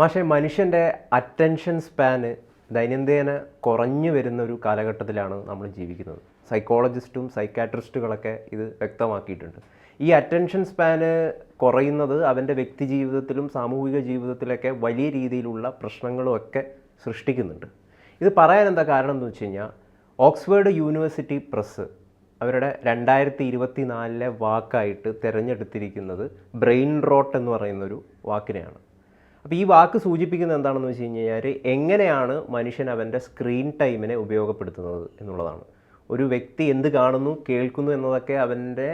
മാഷെ, മനുഷ്യൻ്റെ attention span ദൈനംദിന കുറഞ്ഞു വരുന്ന ഒരു കാലഘട്ടത്തിലാണ് നമ്മൾ ജീവിക്കുന്നത്. സൈക്കോളജിസ്റ്റും സൈക്കാട്രിസ്റ്റുകളൊക്കെ ഇത് വ്യക്തമാക്കിയിട്ടുണ്ട്. ഈ അറ്റൻഷൻ സ്പാന് കുറയുന്നത് അവൻ്റെ വ്യക്തി ജീവിതത്തിലും സാമൂഹിക ജീവിതത്തിലൊക്കെ വലിയ രീതിയിലുള്ള പ്രശ്നങ്ങളുമൊക്കെ സൃഷ്ടിക്കുന്നുണ്ട്. ഇത് പറയാൻ എന്താ കാരണം എന്ന് വെച്ച് കഴിഞ്ഞാൽ, ഓക്സ്ഫോർഡ് യൂണിവേഴ്സിറ്റി പ്രസ് അവരുടെ 2024 വാക്കായിട്ട് തിരഞ്ഞെടുത്തിരിക്കുന്നത് ബ്രെയിൻ റോട്ട് എന്ന് പറയുന്നൊരു വാക്കിനെയാണ്. അപ്പോൾ ഈ വാക്ക് സൂചിപ്പിക്കുന്നത് എന്താണെന്ന് വെച്ച് കഴിഞ്ഞാൽ, എങ്ങനെയാണ് മനുഷ്യൻ അവൻ്റെ സ്ക്രീൻ ടൈമിനെ ഉപയോഗപ്പെടുത്തുന്നത് എന്നുള്ളതാണ്. ഒരു വ്യക്തി എന്ത് കാണുന്നു, കേൾക്കുന്നു എന്നതൊക്കെ അവൻ്റെ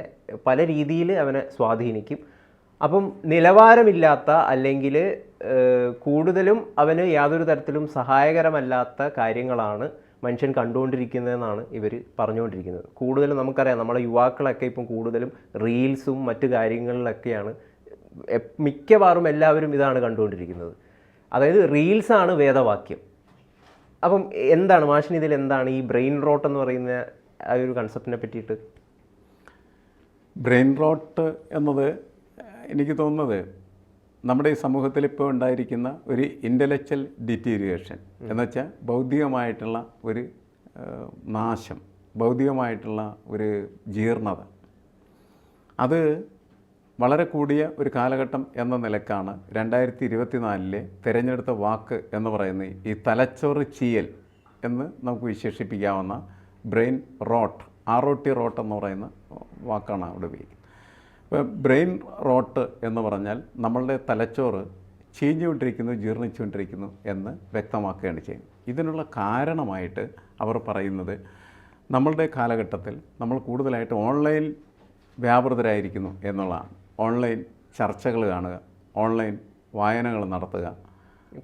പല രീതിയിൽ അവനെ സ്വാധീനിക്കും. അപ്പം നിലവാരമില്ലാത്ത അല്ലെങ്കിൽ കൂടുതലും അവന് യാതൊരു തരത്തിലും സഹായകരമല്ലാത്ത കാര്യങ്ങളാണ് മനുഷ്യൻ കണ്ടുകൊണ്ടിരിക്കുന്നതെന്നാണ് ഇവർ പറഞ്ഞുകൊണ്ടിരിക്കുന്നത്. കൂടുതലും നമുക്കറിയാം, നമ്മുടെ യുവാക്കളൊക്കെ ഇപ്പം കൂടുതലും റീൽസും മറ്റു കാര്യങ്ങളിലൊക്കെയാണ്. മിക്കവാറും എല്ലാവരും ഇതാണ് കണ്ടുകൊണ്ടിരിക്കുന്നത്. അതായത് റീൽസാണ് വേദവാക്യം. അപ്പം എന്താണ് മാഷിന് ഇതിൽ എന്താണ് ഈ ബ്രെയിൻ റോട്ട് എന്ന് പറയുന്ന ആ ഒരു കൺസെപ്റ്റിനെ പറ്റിയിട്ട്? ബ്രെയിൻ റോട്ട് എന്നത് എനിക്ക് തോന്നുന്നത് നമ്മുടെ ഈ സമൂഹത്തിൽ ഇപ്പോൾ ഉണ്ടായിരിക്കുന്ന ഒരു ഇൻ്റലക്ച്വൽ ഡിറ്റീരിയേഷൻ എന്നുവെച്ചാൽ ബൗദ്ധികമായിട്ടുള്ള ഒരു നാശം, ബൗദ്ധികമായിട്ടുള്ള ഒരു ജീർണത, അത് വളരെ കൂടിയ ഒരു കാലഘട്ടം എന്ന നിലക്കാണ് 2024 തിരഞ്ഞെടുത്ത വാക്ക് എന്ന് പറയുന്നത് ഈ തലച്ചോറ് ചീയൽ എന്ന് നമുക്ക് വിശേഷിപ്പിക്കാവുന്ന ബ്രെയിൻ റോട്ട്, ROT റോട്ട് എന്ന് പറയുന്ന വാക്കാണ് അവിടെ ഉപയോഗിക്കുന്നത്. ഇപ്പോൾ ബ്രെയിൻ റോട്ട് എന്ന് പറഞ്ഞാൽ നമ്മളുടെ തലച്ചോറ് ചീഞ്ഞുകൊണ്ടിരിക്കുന്നു, ജീർണിച്ചുകൊണ്ടിരിക്കുന്നു എന്ന് വ്യക്തമാക്കുകയാണ് ചെയ്യുന്നത്. ഇതിനുള്ള കാരണമായിട്ട് അവർ പറയുന്നത്, നമ്മളുടെ കാലഘട്ടത്തിൽ നമ്മൾ കൂടുതലായിട്ട് ഓൺലൈൻ വ്യാപൃതരായിരിക്കുന്നു എന്നുള്ളതാണ്. ഓൺലൈൻ ചർച്ചകൾ കാണുക, ഓൺലൈൻ വായനകൾ നടത്തുക,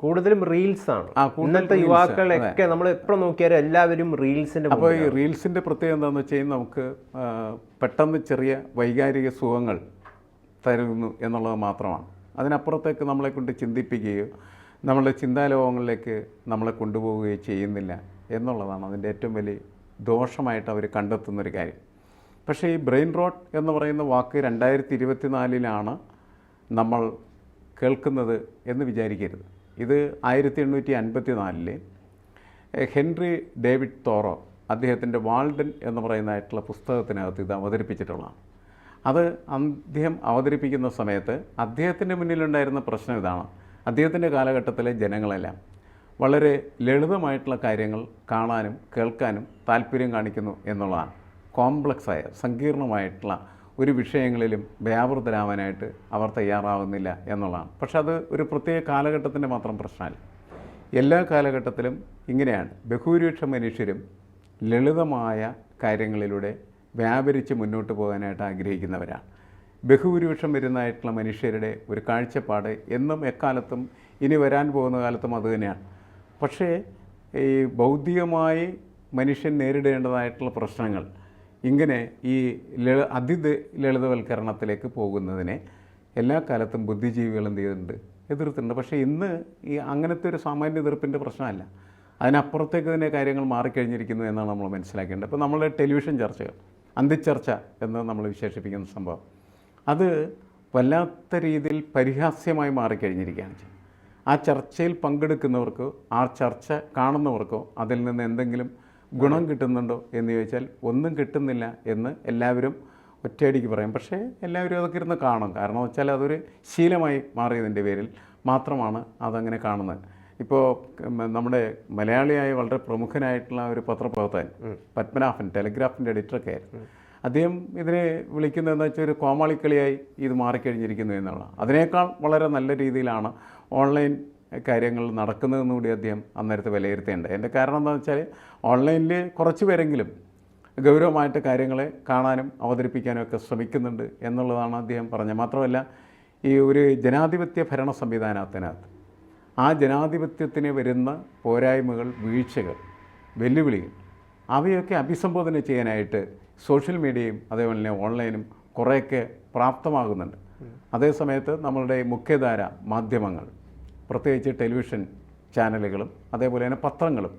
കൂടുതലും റീൽസാണ്. ഇന്നത്തെ യുവാക്കളൊക്കെ നമ്മൾ എപ്പോഴും നോക്കിയാലും എല്ലാവരും റീൽസിൻ്റെ. അപ്പോൾ ഈ റീൽസിൻ്റെ പ്രത്യേകത എന്താണെന്ന് വെച്ച് കഴിഞ്ഞാൽ, നമുക്ക് പെട്ടെന്ന് ചെറിയ വൈകാരിക സുഖങ്ങൾ തരുന്നു എന്നുള്ളത് മാത്രമാണ്. അതിനപ്പുറത്തേക്ക് നമ്മളെ കൊണ്ട് ചിന്തിപ്പിക്കുകയോ നമ്മളുടെ ചിന്താലോകങ്ങളിലേക്ക് നമ്മളെ കൊണ്ടുപോവുകയോ ചെയ്യുന്നില്ല എന്നുള്ളതാണ് അതിൻ്റെ ഏറ്റവും വലിയ ദോഷമായിട്ട് അവർ കണ്ടെത്തുന്നൊരു കാര്യം. പക്ഷേ ഈ ബ്രെയിൻ റോട്ട് എന്ന് പറയുന്ന വാക്ക് 2024 നമ്മൾ കേൾക്കുന്നത് എന്ന് വിചാരിക്കരുത്. ഇത് 1854 ഹെൻറി ഡേവിഡ് തോറോ അദ്ദേഹത്തിൻ്റെ വാൾഡൻ എന്ന് പറയുന്നതായിട്ടുള്ള പുസ്തകത്തിനകത്ത് ഇത് അവതരിപ്പിച്ചിട്ടുള്ളതാണ്. അത് അദ്ദേഹം അവതരിപ്പിക്കുന്ന സമയത്ത് അദ്ദേഹത്തിൻ്റെ മുന്നിലുണ്ടായിരുന്ന പ്രശ്നം ഇതാണ്: അദ്ദേഹത്തിൻ്റെ കാലഘട്ടത്തിലെ ജനങ്ങളെല്ലാം വളരെ ലളിതമായിട്ടുള്ള കാര്യങ്ങൾ കാണാനും കേൾക്കാനും താല്പര്യം കാണിക്കുന്നു എന്നുള്ളതാണ്. കോംപ്ലക്സായ സങ്കീർണമായിട്ടുള്ള ഒരു വിഷയങ്ങളിലും വ്യാപൃതരാവാനായിട്ട് അവർ തയ്യാറാവുന്നില്ല എന്നുള്ളതാണ്. പക്ഷെ അത് ഒരു പ്രത്യേക കാലഘട്ടത്തിൻ്റെ മാത്രം പ്രശ്നമല്ല, എല്ലാ കാലഘട്ടത്തിലും ഇങ്ങനെയാണ്. ബഹുഭൂരിപക്ഷം മനുഷ്യരും ലളിതമായ കാര്യങ്ങളിലൂടെ വ്യാപരിച്ച് മുന്നോട്ട് പോകാനായിട്ട് ആഗ്രഹിക്കുന്നവരാണ്. ബഹുഭൂരിപക്ഷം വരുന്നതായിട്ടുള്ള മനുഷ്യരുടെ ഒരു കാഴ്ചപ്പാട് എന്നും എക്കാലത്തും ഇനി വരാൻ പോകുന്ന കാലത്തും അതുതന്നെയാണ്. പക്ഷേ ഈ ബൗദ്ധികമായി മനുഷ്യൻ നേരിടേണ്ടതായിട്ടുള്ള പ്രശ്നങ്ങൾ ഇങ്ങനെ ഈ ലളിതവൽക്കരണത്തിലേക്ക് പോകുന്നതിനെ എല്ലാ കാലത്തും ബുദ്ധിജീവികൾ എന്ത് ചെയ്തിട്ടുണ്ട്, എതിർത്തിട്ടുണ്ട്. പക്ഷേ ഇന്ന് ഈ അങ്ങനത്തെ ഒരു സാമാന്യ എതിർപ്പിൻ്റെ പ്രശ്നമല്ല, അതിനപ്പുറത്തേക്ക് തന്നെ കാര്യങ്ങൾ മാറിക്കഴിഞ്ഞിരിക്കുന്നു എന്നാണ് നമ്മൾ മനസ്സിലാക്കേണ്ടത്. ഇപ്പോൾ നമ്മളുടെ ടെലിവിഷൻ ചർച്ചകൾ, അന്തിച്ചർച്ച എന്ന് നമ്മൾ വിശേഷിപ്പിക്കുന്ന സംഭവം, അത് വല്ലാത്ത രീതിയിൽ പരിഹാസ്യമായി മാറിക്കഴിഞ്ഞിരിക്കുകയാണ്. ആ ചർച്ചയിൽ പങ്കെടുക്കുന്നവർക്കോ ആ ചർച്ച കാണുന്നവർക്കോ അതിൽ നിന്ന് എന്തെങ്കിലും ഗുണം കിട്ടുന്നുണ്ടോ എന്ന് ചോദിച്ചാൽ ഒന്നും കിട്ടുന്നില്ല എന്ന് എല്ലാവരും ഒറ്റയടിക്ക് പറയും. പക്ഷേ എല്ലാവരും അതൊക്കെ ഇരുന്ന് കാണും. കാരണം വെച്ചാൽ അതൊരു ശീലമായി മാറിയതിൻ്റെ പേരിൽ മാത്രമാണ് അതങ്ങനെ കാണുന്നത്. ഇപ്പോൾ നമ്മുടെ മലയാളിയായ വളരെ പ്രമുഖനായിട്ടുള്ള ഒരു പത്രപ്രവർത്തകൻ പത്മനാഭൻ, ടെലിഗ്രാഫിൻ്റെ എഡിറ്ററൊക്കെ ആയിരുന്നു. അദ്ദേഹം ഇതിനെ വിളിക്കുന്നതെന്ന് വെച്ചാൽ ഒരു കോമാളിക്കളിയായി ഇത് മാറിക്കഴിഞ്ഞിരിക്കുന്നു എന്നുള്ളതാണ്. അതിനേക്കാൾ വളരെ നല്ല രീതിയിലാണ് ഓൺലൈൻ കാര്യങ്ങൾ നടക്കുന്നതെന്ന് കൂടി അദ്ദേഹം അന്നേരത്തെ വിലയിരുത്തേണ്ടത്. എൻ്റെ കാരണം എന്താണെന്ന് വെച്ചാൽ, ഓൺലൈനിൽ കുറച്ച് പേരെങ്കിലും ഗൗരവമായിട്ട് കാര്യങ്ങളെ കാണാനും അവതരിപ്പിക്കാനും ഒക്കെ ശ്രമിക്കുന്നുണ്ട് എന്നുള്ളതാണ് അദ്ദേഹം പറഞ്ഞത്. മാത്രമല്ല, ഈ ഒരു ജനാധിപത്യ ഭരണ സംവിധാനത്തിനകത്ത് ആ ജനാധിപത്യത്തിന് വരുന്ന പോരായ്മകൾ, വീഴ്ചകൾ, വെല്ലുവിളികൾ, അവയൊക്കെ അഭിസംബോധന ചെയ്യാനായിട്ട് സോഷ്യൽ മീഡിയയും അതേപോലെ തന്നെ ഓൺലൈനും കുറേയൊക്കെ പ്രാപ്തമാകുന്നുണ്ട്. അതേസമയത്ത് നമ്മളുടെ മുഖ്യധാര മാധ്യമങ്ങൾ, പ്രത്യേകിച്ച് ടെലിവിഷൻ ചാനലുകളും അതേപോലെ തന്നെ പത്രങ്ങളും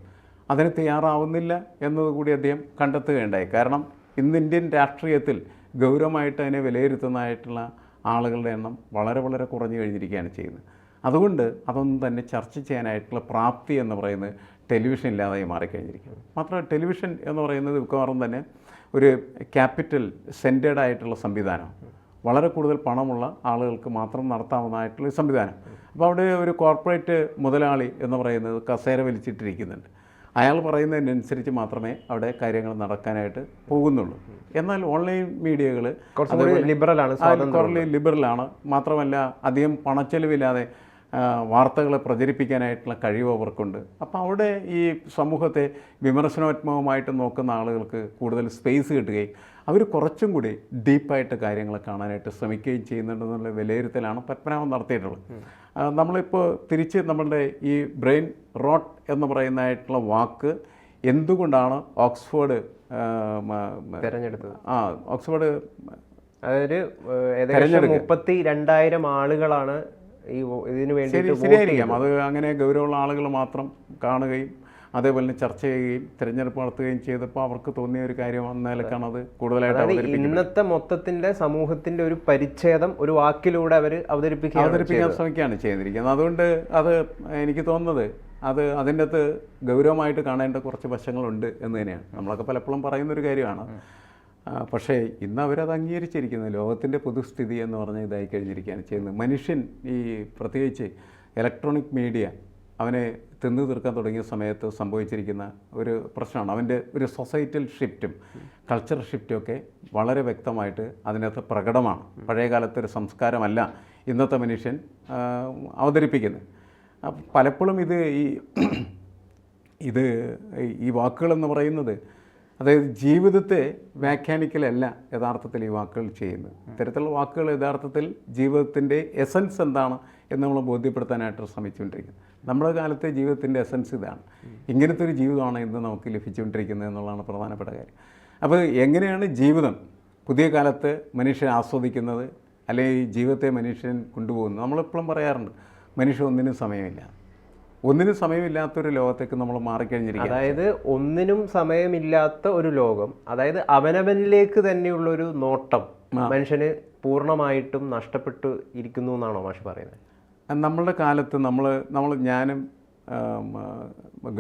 അതിന് തയ്യാറാവുന്നില്ല എന്നതുകൂടി അദ്ദേഹം കണ്ടെത്തുകയുണ്ടായി. കാരണം ഇന്ന് ഇന്ത്യൻ രാഷ്ട്രീയത്തിൽ ഗൗരവമായിട്ട് അതിനെ വിലയിരുത്തുന്നതായിട്ടുള്ള ആളുകളുടെ എണ്ണം വളരെ വളരെ കുറഞ്ഞു കഴിഞ്ഞിരിക്കുകയാണ് ചെയ്യുന്നത്. അതുകൊണ്ട് അതൊന്നും തന്നെ ചർച്ച ചെയ്യാനായിട്ടുള്ള പ്രാപ്തി എന്ന് പറയുന്നത് ടെലിവിഷൻ ഇല്ലാതായി മാറിക്കഴിഞ്ഞിരിക്കുന്നു. മാത്രമല്ല ടെലിവിഷൻ എന്ന് പറയുന്നത് മിക്കവാറും തന്നെ ഒരു ക്യാപിറ്റൽ സെൻറ്റേഡ് ആയിട്ടുള്ള സംവിധാനം, വളരെ കൂടുതൽ പണമുള്ള ആളുകൾക്ക് മാത്രം നടത്താവുന്നതായിട്ടുള്ള സംവിധാനം. അപ്പോൾ അവിടെ ഒരു കോർപ്പറേറ്റ് മുതലാളി എന്ന് പറയുന്നത് കസേര വലിച്ചിട്ടിരിക്കുന്നുണ്ട്. അയാൾ പറയുന്നതിനനുസരിച്ച് മാത്രമേ അവിടെ കാര്യങ്ങൾ നടക്കാനായിട്ട് പോകുന്നുള്ളൂ. എന്നാൽ ഓൺലൈൻ മീഡിയകൾ ലിബറലാണ്. മാത്രമല്ല അധികം പണച്ചെലവില്ലാതെ വാർത്തകളെ പ്രചരിപ്പിക്കാനായിട്ടുള്ള കഴിവ് അവർക്കുണ്ട്. അപ്പോൾ അവിടെ ഈ സമൂഹത്തെ വിമർശനാത്മകമായിട്ട് നോക്കുന്ന ആളുകൾക്ക് കൂടുതൽ സ്പേസ് കിട്ടുകയും അവർ കുറച്ചും കൂടി ഡീപ്പായിട്ട് കാര്യങ്ങൾ കാണാനായിട്ട് ശ്രമിക്കുകയും ചെയ്യുന്നുണ്ടെന്നുള്ള വിലയിരുത്തലാണ് പത്മനാഭൻ നടത്തിയിട്ടുള്ളത്. നമ്മളിപ്പോൾ തിരിച്ച് നമ്മളുടെ ഈ ബ്രെയിൻ റോട്ട് എന്ന് പറയുന്നതായിട്ടുള്ള വാക്ക് എന്തുകൊണ്ടാണ് ഓക്സ്ഫോർഡ് തിരഞ്ഞെടുത്തത്? ഓക്സ്ഫോർഡ് അതായത് ഏകദേശം 32,000 ആളുകളാണ് ഈ ഇതിനു വേണ്ടി ശരിയായിരിക്കാം. അത് അങ്ങനെ ഗൗരവമുള്ള ആളുകൾ മാത്രം കാണുകയും അതേപോലെ തന്നെ ചർച്ച ചെയ്യുകയും തിരഞ്ഞെടുപ്പ് നടത്തുകയും ചെയ്തപ്പോൾ അവർക്ക് തോന്നിയ ഒരു കാര്യം എന്ന നിലക്കാണ് അത് കൂടുതലായിട്ട് അവതരിപ്പിക്കുന്നത്. ഇന്നത്തെ മൊത്തത്തിന്റെ സമൂഹത്തിന്റെ ഒരു പരിച്ഛേദം ഒരു വാക്കിലൂടെ അവർ അവതരിപ്പിക്കാൻ ശ്രമിക്കുകയാണ് ചെയ്തിരിക്കുന്നത്. അതുകൊണ്ട് അത് എനിക്ക് തോന്നുന്നത് അതിൻ്റെ അകത്ത് ഗൗരവമായിട്ട് കാണേണ്ട കുറച്ച് വശങ്ങളുണ്ട് എന്ന് തന്നെയാണ്. നമ്മളൊക്കെ പലപ്പോഴും പറയുന്നൊരു കാര്യമാണ്. പക്ഷേ ഇന്ന് അവരത് അംഗീകരിച്ചിരിക്കുന്നത് ലോകത്തിൻ്റെ പൊതുസ്ഥിതി എന്ന് പറഞ്ഞാൽ ഇതായി കഴിഞ്ഞിരിക്കുകയാണ് ചെയ്യുന്നത്. മനുഷ്യൻ ഈ പ്രത്യേകിച്ച് ഇലക്ട്രോണിക് മീഡിയ അവനെ തിന്നു തീർക്കാൻ തുടങ്ങിയ സമയത്ത് സംഭവിച്ചിരിക്കുന്ന ഒരു പ്രശ്നമാണ്. അവൻ്റെ ഒരു സൊസൈറ്റൽ ഷിഫ്റ്റും കൾച്ചർ ഷിഫ്റ്റും ഒക്കെ വളരെ വ്യക്തമായിട്ട് അതിനകത്ത് പ്രകടമാണ്. പഴയ കാലത്തെ ഒരു സംസ്കാരമല്ല ഇന്നത്തെ മനുഷ്യൻ അവതരിപ്പിക്കുന്നത്. പലപ്പോഴും ഈ വാക്കുകളെന്ന് പറയുന്നത് അതായത് ജീവിതത്തെ വ്യാഖ്യാനിക്കലല്ല യഥാർത്ഥത്തിൽ ഈ വാക്കുകൾ ചെയ്യുന്നത്. ഇത്തരത്തിലുള്ള വാക്കുകൾ യഥാർത്ഥത്തിൽ ജീവിതത്തിൻ്റെ എസൻസ് എന്താണ് എന്ന് നമ്മൾ ബോധ്യപ്പെടുത്താനായിട്ട് ശ്രമിച്ചുകൊണ്ടിരിക്കുന്നത്. നമ്മുടെ കാലത്തെ ജീവിതത്തിൻ്റെ എസൻസ് ഇതാണ്. ഇങ്ങനത്തെ ഒരു ജീവിതമാണ് ഇന്ന് നമുക്ക് ലഭിച്ചുകൊണ്ടിരിക്കുന്നത് എന്നുള്ളതാണ് പ്രധാനപ്പെട്ട കാര്യം. അപ്പോൾ എങ്ങനെയാണ് ജീവിതം പുതിയ കാലത്ത് മനുഷ്യൻ ആസ്വദിക്കുന്നത്, അല്ലെങ്കിൽ ജീവിതത്തെ മനുഷ്യൻ കൊണ്ടുപോകുന്നത്? നമ്മളെപ്പോഴും പറയാറുണ്ട് മനുഷ്യൻ ഒന്നിനും സമയമില്ലാത്തൊരു ലോകത്തേക്ക് നമ്മൾ മാറിക്കഴിഞ്ഞിരിക്കുക. അതായത് ഒന്നിനും സമയമില്ലാത്ത ഒരു ലോകം, അതായത് അവനവനിലേക്ക് തന്നെയുള്ളൊരു നോട്ടം മനുഷ്യന് പൂർണ്ണമായിട്ടും നഷ്ടപ്പെട്ടു ഇരിക്കുന്നു എന്നാണോ മാഷ് പറയുന്നത്? നമ്മളുടെ കാലത്ത് ഞാനും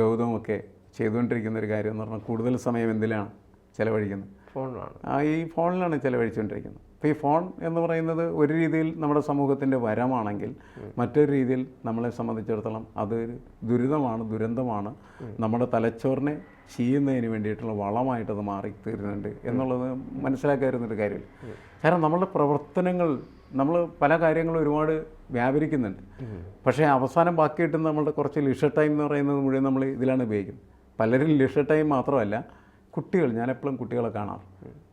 ഗൗതമൊക്കെ ചെയ്തുകൊണ്ടിരിക്കുന്ന ഒരു കാര്യം എന്ന് പറഞ്ഞാൽ കൂടുതൽ സമയം എന്തിലാണ് ചിലവഴിക്കുന്നത്? ഫോണിലാണ്. ഈ ഫോണിലാണ് ചിലവഴിച്ചുകൊണ്ടിരിക്കുന്നത്. അപ്പോൾ ഈ ഫോൺ എന്ന് പറയുന്നത് ഒരു രീതിയിൽ നമ്മുടെ സമൂഹത്തിൻ്റെ വരമാണെങ്കിൽ മറ്റൊരു രീതിയിൽ നമ്മളെ സംബന്ധിച്ചിടത്തോളം അതൊരു ദുരന്തമാണ്. നമ്മുടെ തലച്ചോറിനെ ചെയ്യുന്നതിന് വേണ്ടിയിട്ടുള്ള വളമായിട്ടത് മാറിത്തീരുന്നുണ്ട് എന്നുള്ളത് മനസ്സിലാക്കാതിരുന്നൊരു കാര്യമില്ല. കാരണം നമ്മളുടെ പ്രവർത്തനങ്ങൾ നമ്മൾ പല കാര്യങ്ങളും ഒരുപാട് വ്യാപരിക്കുന്നുണ്ട്. പക്ഷേ അവസാനം ബാക്കി കിട്ടുന്ന നമ്മളുടെ കുറച്ച് ലിഷർ ടൈം എന്ന് പറയുന്നത് മുഴുവൻ നമ്മൾ ഇതിലാണ് ഉപയോഗിക്കുന്നത്. പലരും ലിഷർ ടൈം മാത്രമല്ല, ഞാനെപ്പോഴും കുട്ടികളെ കാണാറ്.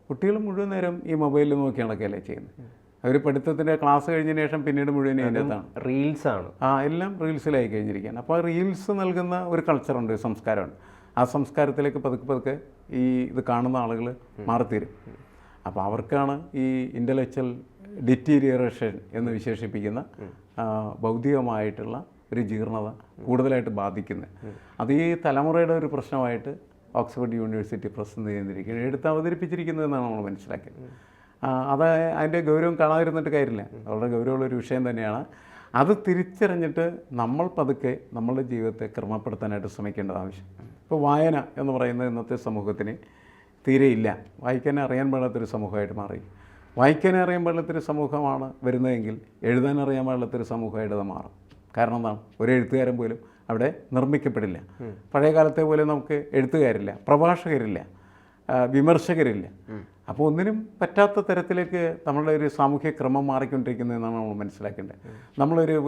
കുട്ടികൾ മുഴുവൻ നേരം ഈ മൊബൈലിൽ നോക്കി നടക്കുകയല്ലേ ചെയ്യുന്നത്. അവർ പഠിത്തത്തിൻ്റെ ക്ലാസ് കഴിഞ്ഞതിന് ശേഷം പിന്നീട് മുഴുവൻ ഇതിൻ്റെ അകത്താണ്. റീൽസാണ്. എല്ലാം റീൽസിലായി കഴിഞ്ഞിരിക്കുകയാണ്. അപ്പോൾ റീൽസ് നൽകുന്ന ഒരു കൾച്ചറുണ്ട്, ഒരു സംസ്കാരമുണ്ട്. ആ സംസ്കാരത്തിലേക്ക് പതുക്കെ ഇത് കാണുന്ന ആളുകൾ മാറിത്തീരും. അപ്പോൾ അവർക്കാണ് ഈ ഇൻ്റലക്ച്വൽ ഡിറ്റീരിയറേഷൻ എന്ന് വിശേഷിപ്പിക്കുന്ന ഭൗതികമായിട്ടുള്ള ഒരു ജീർണത കൂടുതലായിട്ട് ബാധിക്കുന്നത്. അത് ഈ തലമുറയുടെ ഒരു പ്രശ്നമായിട്ട് ഓക്സ്ഫോർഡ് യൂണിവേഴ്സിറ്റി പ്രസിദ്ധീകരിച്ചിരിക്കുന്നത് എടുത്ത് അവതരിപ്പിച്ചിരിക്കുന്നതെന്നാണ് നമ്മൾ മനസ്സിലാക്കിയത്. അതിൻ്റെ ഗൗരവം കാണാതിരുന്നിട്ട് കാര്യമില്ല. വളരെ ഗൗരവമുള്ളൊരു വിഷയം തന്നെയാണ്. അത് തിരിച്ചറിഞ്ഞിട്ട് നമ്മൾ പതുക്കെ നമ്മളുടെ ജീവിതത്തെ ക്രമപ്പെടുത്താനായിട്ട് ശ്രമിക്കേണ്ടത് ആവശ്യം. ഇപ്പോൾ വായന എന്ന് പറയുന്നത് ഇന്നത്തെ സമൂഹത്തിന് തീരെയില്ല. വായിക്കാൻ അറിയാൻ പാടാത്തൊരു സമൂഹമായിട്ട് മാറി. വായിക്കാൻ അറിയാൻ പാടില്ലാത്തൊരു സമൂഹമാണ് വരുന്നതെങ്കിൽ എഴുതാൻ അറിയാൻ പാടില്ലാത്തൊരു സമൂഹമായിട്ട് അത് മാറും. കാരണം എന്താണ്? ഒരു എഴുത്തുകാരൻ പോലും അവിടെ നിർമ്മിക്കപ്പെടില്ല. പഴയ കാലത്തെ പോലെ നമുക്ക് എഴുത്തുകാരില്ല, പ്രഭാഷകരില്ല, വിമർശകരില്ല. അപ്പോൾ ഒന്നിനും പറ്റാത്ത തരത്തിലേക്ക് നമ്മളുടെ ഒരു സാമൂഹ്യ ക്രമം മാറിക്കൊണ്ടിരിക്കുന്നതെന്നാണ് നമ്മൾ മനസ്സിലാക്കേണ്ടത്.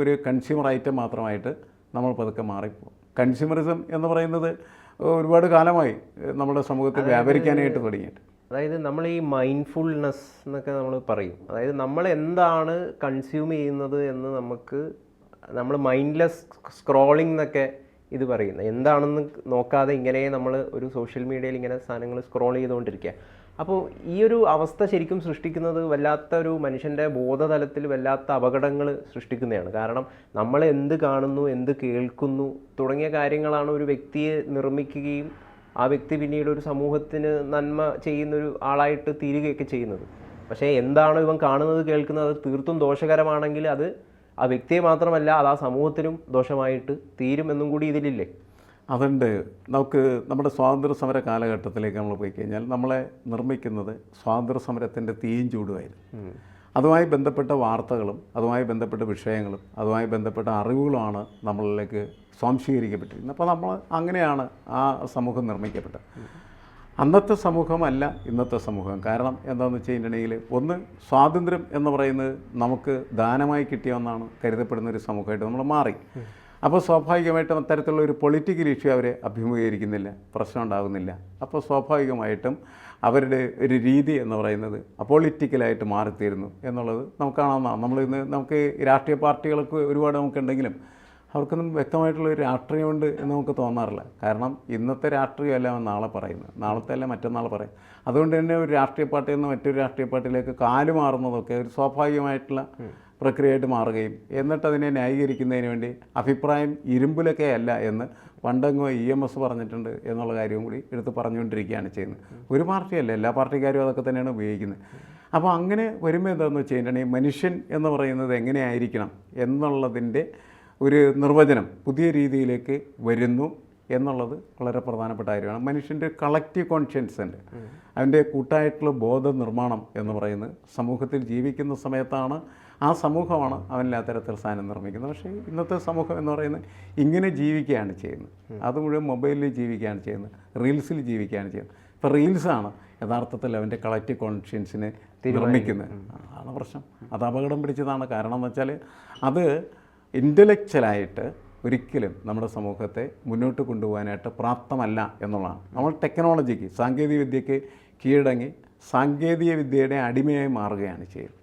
ഒരു കൺസ്യൂമർ ഐറ്റം മാത്രമായിട്ട് നമ്മൾ പതുക്കെ മാറിപ്പോകും. കൺസ്യൂമറിസം എന്ന് പറയുന്നത് ഒരുപാട് കാലമായി നമ്മുടെ സമൂഹത്തിൽ വ്യാപരിക്കാനായിട്ട് തുടങ്ങിയിട്ട്. അതായത് നമ്മൾ ഈ മൈൻഡ്ഫുൾനെസ് എന്നൊക്കെ നമ്മൾ പറയും. അതായത് നമ്മൾ എന്താണ് കൺസ്യൂം ചെയ്യുന്നത് എന്ന് നമ്മൾ മൈൻഡ്ലെസ് സ്ക്രോളിംഗ് എന്നൊക്കെ ഇത് പറയുന്നത്. എന്താണെന്ന് നോക്കാതെ ഇങ്ങനെ നമ്മൾ ഒരു സോഷ്യൽ മീഡിയയിൽ ഇങ്ങനെ സാധനങ്ങൾ സ്ക്രോൾ ചെയ്തുകൊണ്ടിരിക്കുക. അപ്പോൾ ഈ ഒരു അവസ്ഥ ശരിക്കും സൃഷ്ടിക്കുന്നത് വല്ലാത്ത ഒരു മനുഷ്യൻ്റെ ബോധതലത്തിൽ വല്ലാത്ത അപകടങ്ങൾ സൃഷ്ടിക്കുന്നതാണ്. കാരണം നമ്മൾ എന്ത് കാണുന്നു, എന്ത് കേൾക്കുന്നു തുടങ്ങിയ കാര്യങ്ങളാണ് ഒരു വ്യക്തിയെ നിർമ്മിക്കുകയും ആ വ്യക്തി പിന്നീട് ഒരു സമൂഹത്തിന് നന്മ ചെയ്യുന്നൊരു ആളായിട്ട് തീരുകയൊക്കെ ചെയ്യുന്നത്. പക്ഷേ എന്താണോ ഇവൻ കാണുന്നത്, കേൾക്കുന്നത്, അത് തീർത്തും ദോഷകരമാണെങ്കിൽ അത് ആ വ്യക്തിയെ മാത്രമല്ല അത് ആ സമൂഹത്തിനും ദോഷമായിട്ട് തീരുമെന്നും കൂടി ഇതിലില്ലേ? അതുണ്ട്. നമുക്ക് നമ്മുടെ സ്വാതന്ത്ര്യ സമര കാലഘട്ടത്തിലേക്ക് നമ്മൾ പോയി കഴിഞ്ഞാൽ നമ്മളെ നിർമ്മിക്കുന്നത് സ്വാതന്ത്ര്യ സമരത്തിൻ്റെ തീയും ചൂടുമായിരുന്നു. അതുമായി ബന്ധപ്പെട്ട വാർത്തകളും അതുമായി ബന്ധപ്പെട്ട വിഷയങ്ങളും അതുമായി ബന്ധപ്പെട്ട അറിവുകളുമാണ് നമ്മളിലേക്ക് സ്വാംശീകരിക്കപ്പെട്ടിരിക്കുന്നത്. അപ്പോൾ നമ്മൾ അങ്ങനെയാണ് ആ സമൂഹം നിർമ്മിക്കപ്പെട്ടത്. അന്നത്തെ സമൂഹമല്ല ഇന്നത്തെ സമൂഹം. കാരണം എന്താണെന്ന് വെച്ച് കഴിഞ്ഞിട്ടുണ്ടെങ്കിൽ, ഒന്ന്, സ്വാതന്ത്ര്യം എന്ന് പറയുന്നത് നമുക്ക് ദാനമായി കിട്ടിയ ഒന്നാണ് കരുതപ്പെടുന്ന ഒരു സമൂഹമായിട്ട് നമ്മൾ മാറി. അപ്പോൾ സ്വാഭാവികമായിട്ടും അത്തരത്തിലുള്ള ഒരു പൊളിറ്റിക്കൽ ഇഷ്യൂ അവരെ അഭിമുഖീകരിക്കുന്നില്ല, പ്രശ്നം ഉണ്ടാകുന്നില്ല. അപ്പോൾ സ്വാഭാവികമായിട്ടും അവരുടെ ഒരു രീതി എന്ന് പറയുന്നത് അപൊളിറ്റിക്കലായിട്ട് മാറിത്തീരുന്നു എന്നുള്ളത് നമുക്ക് കാണാവുന്നതാണ്. നമ്മളിന്ന് നമുക്ക് രാഷ്ട്രീയ പാർട്ടികൾക്ക് ഒരുപാട് നമുക്കുണ്ടെങ്കിലും അവർക്കൊന്നും വ്യക്തമായിട്ടുള്ള ഒരു രാഷ്ട്രീയമുണ്ട് എന്ന് നമുക്ക് തോന്നാറില്ല. കാരണം ഇന്നത്തെ രാഷ്ട്രീയമല്ല നാളെ പറയുന്നത്, നാളത്തെ അല്ല മറ്റന്നാൾ പറയും. അതുകൊണ്ട് തന്നെ ഒരു രാഷ്ട്രീയ പാർട്ടിയിൽ നിന്ന് മറ്റൊരു രാഷ്ട്രീയ പാർട്ടിയിലേക്ക് കാല് മാറുന്നതൊക്കെ ഒരു സ്വാഭാവികമായിട്ടുള്ള പ്രക്രിയയായിട്ട് മാറുകയും എന്നിട്ട് അതിനെ ന്യായീകരിക്കുന്നതിന് വേണ്ടി അഭിപ്രായം ഇരുമ്പിലൊക്കെ അല്ല എന്ന് പണ്ടെങ്ങോ EMS പറഞ്ഞിട്ടുണ്ട് എന്നുള്ള കാര്യവും കൂടി എടുത്ത് പറഞ്ഞുകൊണ്ടിരിക്കുകയാണ് ചെയ്യുന്നത്. ഒരു പാർട്ടിയല്ല, എല്ലാ പാർട്ടിക്കാരും അതൊക്കെ തന്നെയാണ് ഉപയോഗിക്കുന്നത്. അപ്പോൾ അങ്ങനെ വരുമ്പോൾ എന്താണെന്ന് വെച്ച് കഴിഞ്ഞിട്ടുണ്ടെങ്കിൽ, മനുഷ്യൻ എന്ന് പറയുന്നത് എങ്ങനെയായിരിക്കണം എന്നുള്ളതിൻ്റെ ഒരു നിർവചനം പുതിയ രീതിയിലേക്ക് വരുന്നു എന്നുള്ളത് വളരെ പ്രധാനപ്പെട്ട കാര്യമാണ്. മനുഷ്യൻ്റെ കളക്റ്റീവ് കോൺഷ്യൻസ് ഉണ്ട്, അവൻ്റെ കൂട്ടായിട്ടുള്ള ബോധ നിർമ്മാണം എന്ന് പറയുന്നത് സമൂഹത്തിൽ ജീവിക്കുന്ന സമയത്താണ്. ആ സമൂഹമാണ് അവനിൽ അത്തരത്തിൽ സ്ഥാനം നിർമ്മിക്കുന്നത്. പക്ഷേ ഇന്നത്തെ സമൂഹം എന്ന് പറയുന്നത് ഇങ്ങനെ ജീവിക്കുകയാണ് ചെയ്യുന്നത്. അത് മുഴുവൻ മൊബൈലിൽ ജീവിക്കുകയാണ് ചെയ്യുന്നത്, റീൽസിൽ ജീവിക്കുകയാണ് ചെയ്യുന്നത്. ഇപ്പോൾ റീൽസാണ് യഥാർത്ഥത്തിൽ അവൻ്റെ കളക്റ്റീവ് കോൺഷ്യൻസിനെ നിർമ്മിക്കുന്നത്. അതാണ് പ്രശ്നം. അത് അപകടം പിടിച്ചതാണ്. കാരണം എന്ന് വെച്ചാൽ അത് ഇൻ്റലക്ച്വലായിട്ട് ഒരിക്കലും നമ്മുടെ സമൂഹത്തെ മുന്നോട്ട് കൊണ്ടുപോകാനായിട്ട് പ്രാപ്തമല്ല എന്നുള്ളതാണ്. നമ്മൾ ടെക്നോളജിക്ക്, സാങ്കേതികവിദ്യക്ക് കീഴടങ്ങി സാങ്കേതിക വിദ്യയുടെ അടിമയായി മാറുകയാണ് ചെയ്യുന്നത്.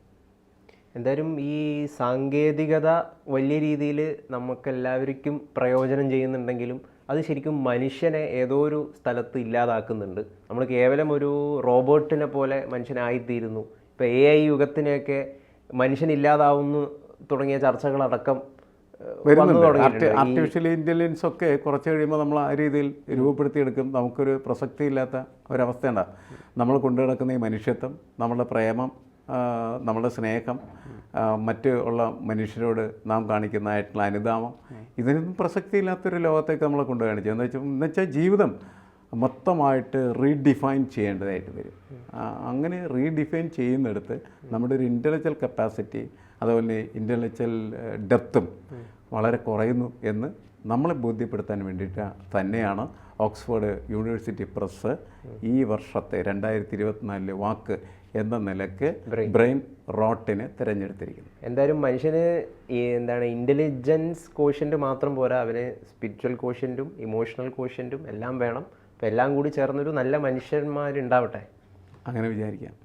എന്തായാലും ഈ സാങ്കേതികത വലിയ രീതിയിൽ നമുക്കെല്ലാവർക്കും പ്രയോജനം ചെയ്യുന്നുണ്ടെങ്കിലും അത് ശരിക്കും മനുഷ്യനെ ഏതോ ഒരു സ്ഥലത്ത് ഇല്ലാതാക്കുന്നുണ്ട്. നമ്മൾ കേവലം ഒരു റോബോട്ടിനെ പോലെ മനുഷ്യനായിത്തീരുന്നു. ഇപ്പോൾ AI യുഗത്തിനെയൊക്കെ മനുഷ്യനില്ലാതാവുന്നു തുടങ്ങിയ ചർച്ചകളടക്കം വരുന്നുണ്ട്. ആർട്ടിഫിഷ്യൽ ഇൻ്റലിജൻസ് ഒക്കെ കുറച്ച് കഴിയുമ്പോൾ നമ്മൾ ആ രീതിയിൽ രൂപപ്പെടുത്തിയെടുക്കും. നമുക്കൊരു പ്രസക്തിയില്ലാത്ത ഒരവസ്ഥയുണ്ടാകും. നമ്മൾ കൊണ്ടു നടക്കുന്ന ഈ മനുഷ്യത്വം, നമ്മളുടെ പ്രേമം, നമ്മളുടെ സ്നേഹം, മറ്റ് ഉള്ള മനുഷ്യരോട് നാം കാണിക്കുന്നതായിട്ടുള്ള അനുതാപം, ഇതിനൊന്നും പ്രസക്തിയില്ലാത്തൊരു ലോകത്തേക്ക് നമ്മളെ കൊണ്ടു കാണിച്ചു. എന്നുവെച്ചാൽ ജീവിതം മൊത്തമായിട്ട് റീഡിഫൈൻ ചെയ്യേണ്ടതായിട്ട് വരും. അങ്ങനെ റീഡിഫൈൻ ചെയ്യുന്നിടത്ത് നമ്മുടെ ഒരു ഇൻ്റലക്ച്വൽ കപ്പാസിറ്റി, അതുപോലെ ഇൻ്റലക്ച്വൽ ഡെപ്തും വളരെ കുറയുന്നു എന്ന് നമ്മളെ ബോധ്യപ്പെടുത്താൻ വേണ്ടിയിട്ട് തന്നെയാണ് ഓക്സ്ഫോർഡ് യൂണിവേഴ്സിറ്റി പ്രസ് ഈ വർഷത്തെ 2024 വാക്ക് എന്ന നിലക്ക് ബ്രെയിൻ റോട്ടിനെ തിരഞ്ഞെടുത്തിരിക്കുന്നു. എന്തായാലും മനുഷ്യന് ഇൻ്റലിജൻസ് കോഷ്യൻ്റ് മാത്രം പോരാ, അവന് സ്പിരിച്വൽ കോഷ്യൻറ്റും ഇമോഷണൽ കോഷ്യൻറ്റും എല്ലാം വേണം. അപ്പോൾ എല്ലാം കൂടി ചേർന്നൊരു നല്ല മനുഷ്യന്മാരുണ്ടാവട്ടെ, അങ്ങനെ വിചാരിക്കാം.